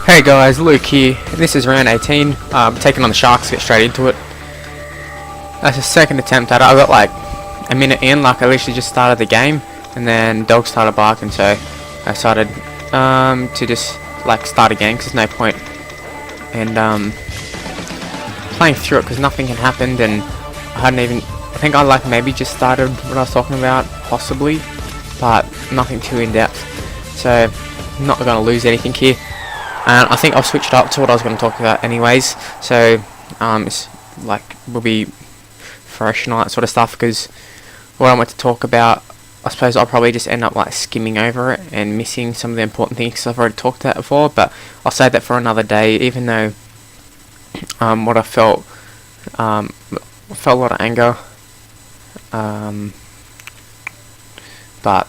Hey guys, Luke here. This is round 18. Taking on the Sharks. Get straight into it. That's the second attempt at it. I got like a minute in, like I literally just started the game, and then dogs started barking, so I started to just like start again because there's no point and playing through it because nothing had happened, and I hadn't even. I think I like maybe just started what I was talking about, possibly, but nothing too in depth. So I'm not going to lose anything here. And I think I'll switch it up to what I was going to talk about anyways, so it's like will be fresh and all that sort of stuff, because what I want to talk about, I suppose I'll probably just end up like skimming over it and missing some of the important things because I've already talked about it before, but I'll save that for another day, even though what I felt a lot of anger, but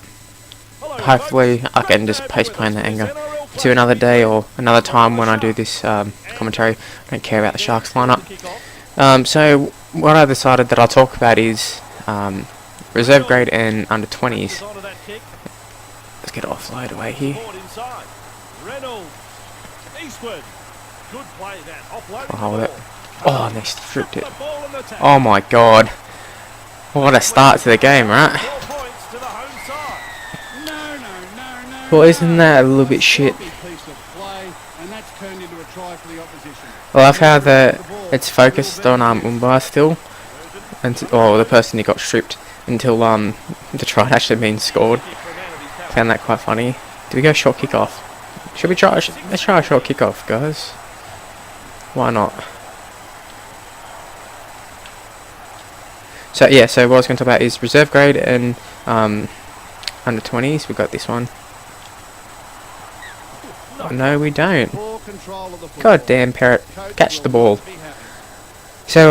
hopefully I can just postpone the anger to another day or another time when I do this commentary. I don't care about the Sharks lineup. So what I decided that I'll talk about is reserve grade and under 20s. Let's get it offload away here. I'll hold it. Oh, and they stripped it. Oh my god. What a start to the game, right? Well, isn't that a little bit shit? I love how it's focused on Umbar still, or the person who got stripped until the try had actually been scored. Found that quite funny. Do we go short kickoff? Should we try? Let's try a short kickoff, guys. Why not? So yeah, so what I was going to talk about is reserve grade and under 20s. We've got this one. Oh, no, we don't. God damn, Parrot. Catch the ball. So,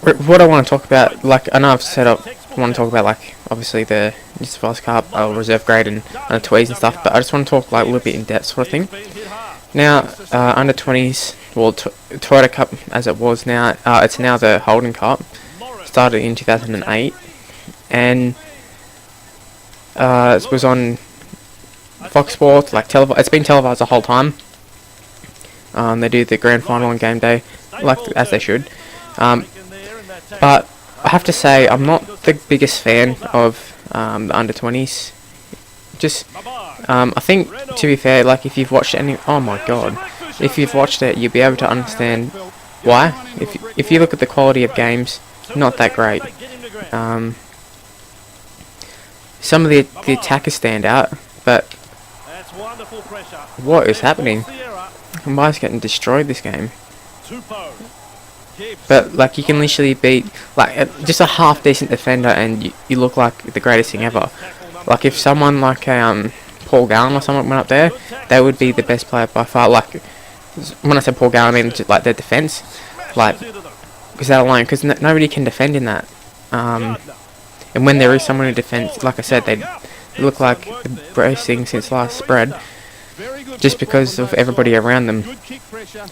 what I want to talk about, like, I know I've set up, I want to talk about, like, obviously the New South Wales Cup, reserve grade and under 20s and stuff, but I just want to talk, like, a little bit in depth sort of thing. Now, under 20s, well, Toyota Cup as it was now, it's now the Holden Cup. Started in 2008, and it was on Fox Sports, like it's been televised the whole time. They do the grand final on game day, like as they should. But I have to say, I'm not the biggest fan of the under 20s. Just, I think, to be fair, like if you've watched any, oh my god, if you've watched it, you'll be able to understand why. If you look at the quality of games, not that great. Some of the attackers stand out, but what is happening? Umbar's getting destroyed this game. But like you can literally beat like just a half decent defender, and you look like the greatest thing ever. Like if someone like Paul Gallen or someone went up there, they would be the best player by far. Like when I say Paul Gallen, I mean just like their defense, like because that alone, because nobody can defend in that. And when there is someone in defense, like I said, they look like the best thing since last spread, just because of everybody around them.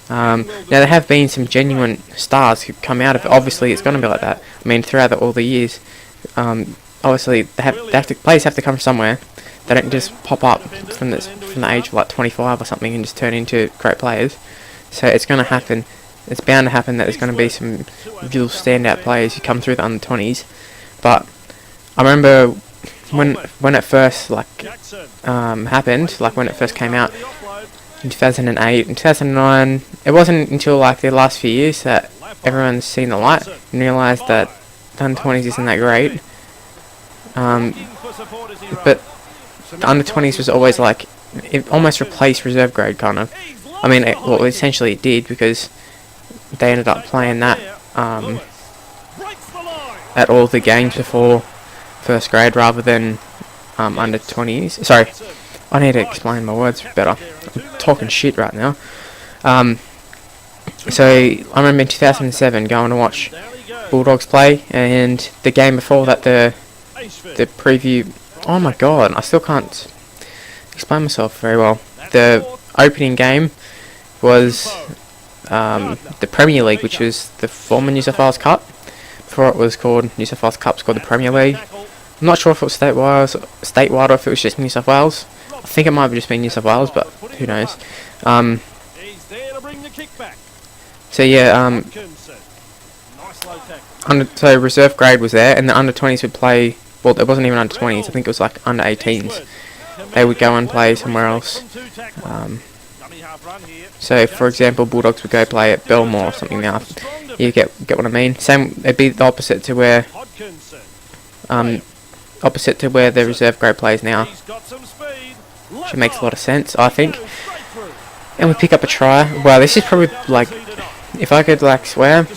Now there have been some genuine stars who come out of it. Obviously, it's going to be like that. I mean, throughout all the years, obviously players have to come from somewhere. They don't just pop up from the age of like 25 or something and just turn into great players. So it's going to happen. It's bound to happen that there's going to be some real standout players who come through the under 20s. But I remember when it first happened, like when it first came out in 2008 and 2009, it wasn't until like the last few years that everyone's seen the light and realised that the under 20s isn't that great. But the under 20s was always like, it almost replaced reserve grade kind of. I mean, essentially it did, because they ended up playing that at all the games before first grade rather than under 20s. Sorry, I need to explain my words better. I'm talking shit right now. So I remember in 2007 going to watch Bulldogs play, and the game before that, the preview. Oh my god, I still can't explain myself very well. The opening game was the Premier League, which was the former New South Wales Cup. Before it was called New South Wales Cup, it's called the Premier League. I'm not sure if it was statewide or if it was just New South Wales. I think it might have just been New South Wales, but who knows. So yeah, so reserve grade was there, and the under 20s would play. Well, it wasn't even under 20s. I think it was like under 18s. They would go and play somewhere else. So, for example, Bulldogs would go play at Belmore or something. Now, you get what I mean. Same, it'd be the opposite to where the reserve grade plays now. Which makes a lot of sense, I think. And we pick up a try. Wow, this is probably like, if I could like swear,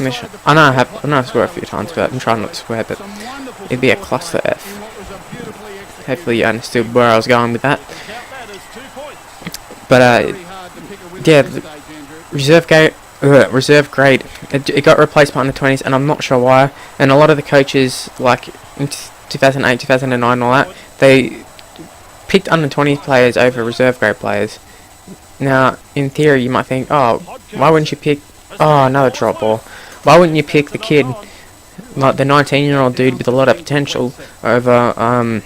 I know I swear a few times, but I'm trying not to swear. But it'd be a cluster F. Hopefully you understood where I was going with that. But yeah, reserve grade. It got replaced by under 20s, and I'm not sure why. And a lot of the coaches, like in 2008, 2009, and all that, they picked under 20 players over reserve grade players. Now, in theory, you might think, oh, why wouldn't you pick? Oh, another drop ball. Why wouldn't you pick the kid, like the 19-year-old dude with a lot of potential, over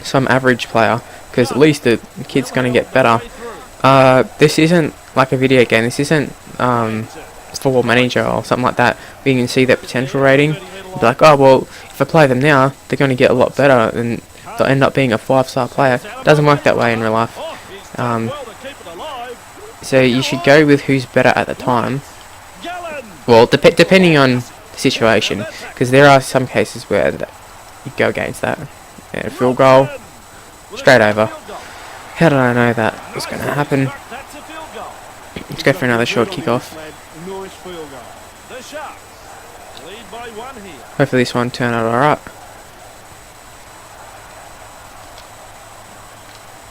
some average player? Because at least the kid's gonna get better. This isn't like a video game. This isn't Football Manager or something like that, where you can see their potential rating. Be like, oh well, if I play them now, they're gonna get a lot better, and they'll end up being a 5-star player. It doesn't work that way in real life. So you should go with who's better at the time. Well, depending on the situation, because there are some cases where you go against that. Yeah, field goal, straight over. How did I know that was going to happen? Let's go for another short kickoff. Hopefully this one turned out alright.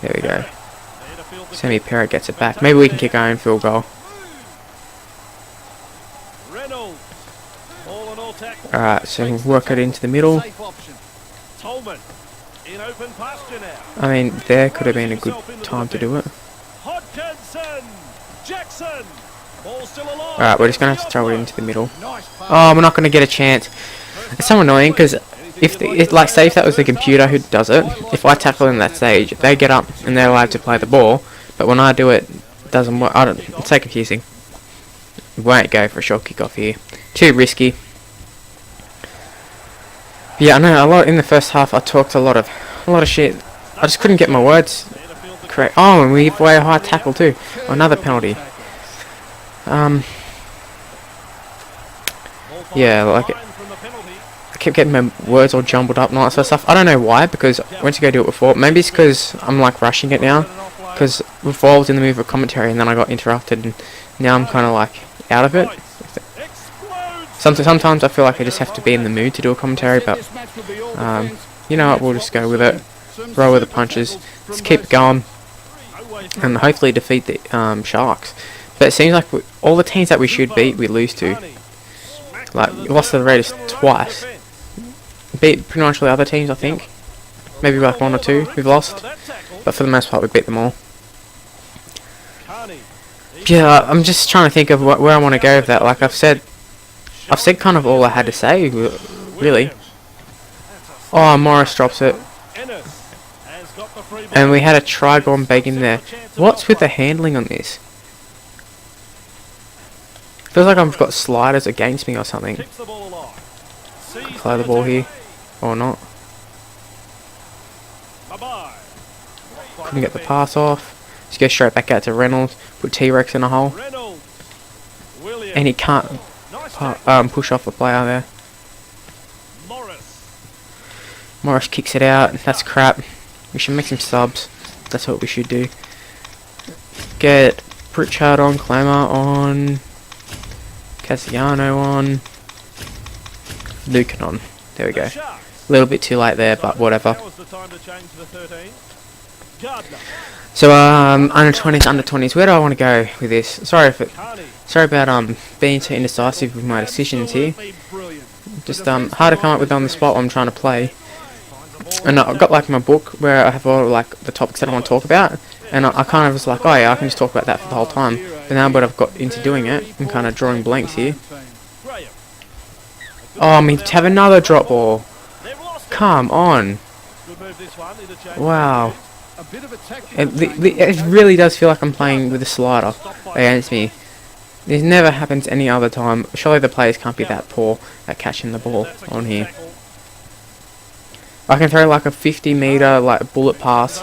There we go. Sammy Perrott gets it back. Maybe we can kick our own field goal. Alright, so we'll work it into the middle. I mean, there could have been a good time to do it. Alright, we're just going to have to throw it into the middle. Oh, we're not going to get a chance. It's so annoying, because like, say if that was the computer who does it, if I tackle in that stage, they get up and they're allowed to play the ball, but when I do it, it doesn't work. It's so confusing. We won't go for a short kickoff here. Too risky. But yeah, I know a lot in the first half. I talked a lot of shit. I just couldn't get my words correct. Oh, and we give away a high tackle too. Another penalty. Yeah, like I kept getting my words all jumbled up and all that sort of stuff. I don't know why, because I went to go do it before. Maybe it's because I'm like rushing it now. Because before I was in the mood of commentary and then I got interrupted, and now I'm kind of like out of it. Sometimes I feel like I just have to be in the mood to do a commentary, but you know what, we'll just go with it. Roll with the punches. Let's keep it going, and hopefully defeat the Sharks. But it seems like all the teams that we should beat, we lose to. Like, we lost to the Raiders twice. Beat pretty much all the other teams, I think. Maybe like 1 or 2 we've lost. But for the most part, we beat them all. Yeah, I'm just trying to think of where I want to go with that. Like I've said kind of all I had to say, really. Oh, Morris drops it. And we had a try gone back in there. What's with the handling on this? Feels like I've got sliders against me or something. Play the ball here. Or not. Couldn't get the pass off. Just go straight back out to Reynolds. Put T-Rex in a hole. And he can't push off the player there. Morris kicks it out. That's crap. We should make some subs. That's what we should do. Get Pritchard on, Clemmer on, Cassiano on, Lucan on. There we go. A little bit too late there, but whatever. So under 20s, under 20s. Where do I want to go with this? Sorry about being so indecisive with my decisions here. Just hard to come up with on the spot while I'm trying to play. And I've got like my book where I have all like the topics that I want to talk about, and I kind of was like, oh yeah, I can just talk about that for the whole time. But now that I've got into doing it, I'm kind of drawing blanks here. Oh, I mean, to have another drop ball. Come on. Wow. It really does feel like I'm playing with a slider against me. This never happens any other time. Surely the players can't be that poor at catching the ball on here. I can throw like a 50-meter like bullet pass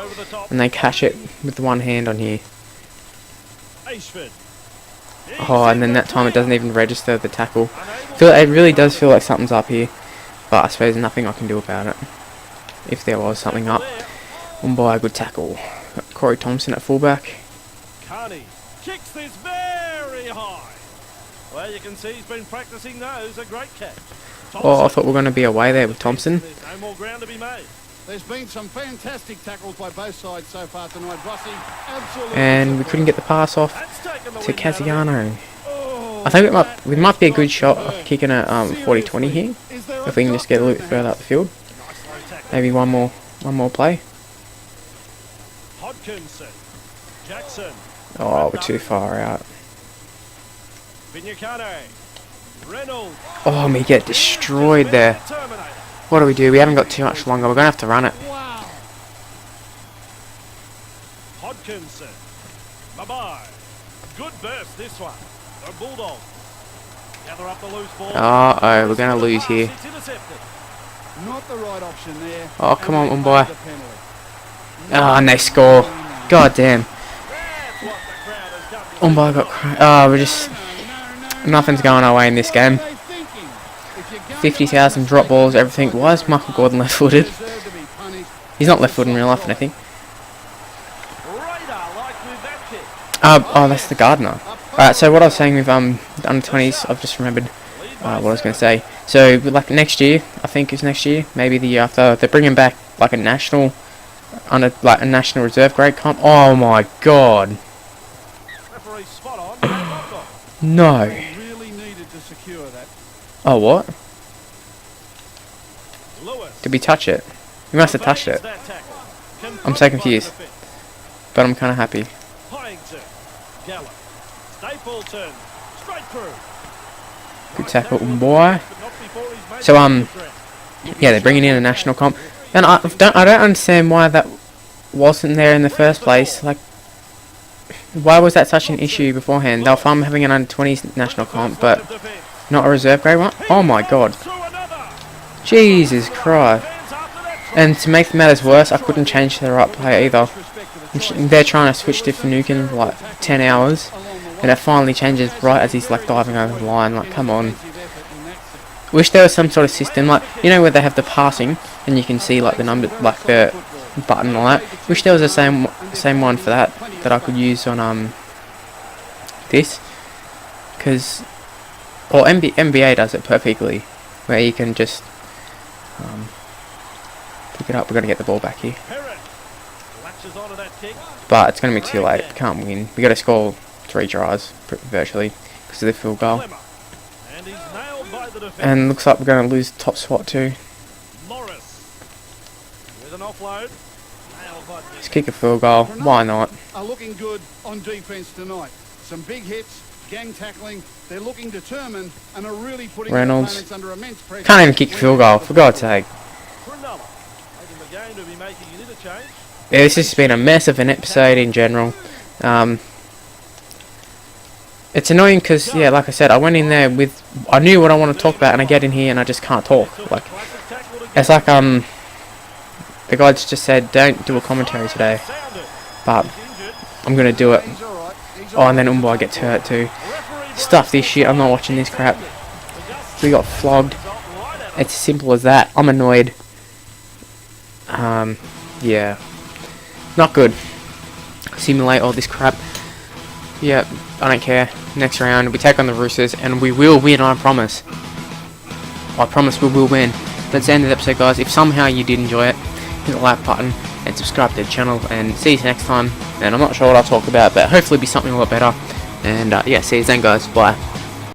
and they catch it with one hand on here. Oh, and then that time it doesn't even register the tackle. It really does feel like something's up here, but I suppose nothing I can do about it. If there was something up. One by a good tackle. Got Corey Thompson at fullback. Carney kicks this very high. Well, you can see he's been practicing those. A great catch. Oh, I thought we were going to be away there with Thompson. No more ground to be made. There's been some fantastic tackles by both sides so far tonight, Bossy. Absolutely. And we couldn't get the pass off to Casiano. I think we might be a good shot of kicking a 40-20 here. If we can just get a little bit further up the field. Maybe one more play. Jackson. Oh, we're too far out. Oh, we get destroyed there. What do? We haven't got too much longer. We're going to have to run it. Hodkinson. Bye-bye. Good burst this one. The Bulldogs. Gather up the loose ball. Uh-oh, we're going to lose here. Not the right option there. Oh, come on, umpire. Oh, and they score. God damn. Umpire got we're just... Nothing's going our way in this game. 50,000 drop balls, everything. Why is Michael Gordon left-footed? He's not left-footed in real life, I think. Oh, that's the Gardener. Alright, so what I was saying with the under-20s, I've just remembered what I was going to say. So, like next year, I think it's next year, maybe the year after, they're bringing back like a national, like a national reserve grade comp. Oh my god. No. Oh, what? Did we touch it? We must have touched it. I'm so confused. But I'm kind of happy. Good tackle, boy. So, yeah, they're bringing in a national comp. And I don't understand why that wasn't there in the first place. Like, why was that such an issue beforehand? They were fine having an under-20s national comp, but not a reserve grade one? Oh my god. Jesus Christ. And to make matters worse, I couldn't change to the right player either. They're trying to switch to Finucane for like 10 hours, and it finally changes right as he's like diving over the line. Like, come on. Wish there was some sort of system, like, you know, where they have the passing and you can see like the number, like the button and all that. Wish there was the same one for that I could use on this, because NBA does it perfectly, where you can just pick it up. We're gonna get the ball back here, but it's gonna be too late. Can't win. We got to score 3 tries virtually because of the field goal. And looks like we're going to lose top spot too. Let's kick a field goal. Why not? Are looking good on defense tonight. Some big hits, gang tackling. They're looking determined and are really putting Reynolds opponents under immense pressure. can't even kick a field goal, for God's sake. Yeah, this has been a mess of an episode in general. It's annoying because, yeah, like I said, I went in there with... I knew what I want to talk about, and I get in here and I just can't talk. Like, it's like, the guys just said, don't do a commentary today. But, I'm going to do it. Oh, and then Umbai gets hurt too. Stuff this shit, I'm not watching this crap. We got flogged. It's as simple as that. I'm annoyed. Yeah. Not good. Simulate all this crap. Yeah, I don't care. Next round, we take on the Roosters, and we will win, I promise. I promise we will win. That's the end of the episode, guys. If somehow you did enjoy it, hit the like button and subscribe to the channel, and see you next time. And I'm not sure what I'll talk about, but hopefully it'll be something a lot better. And yeah, see you then, guys. Bye.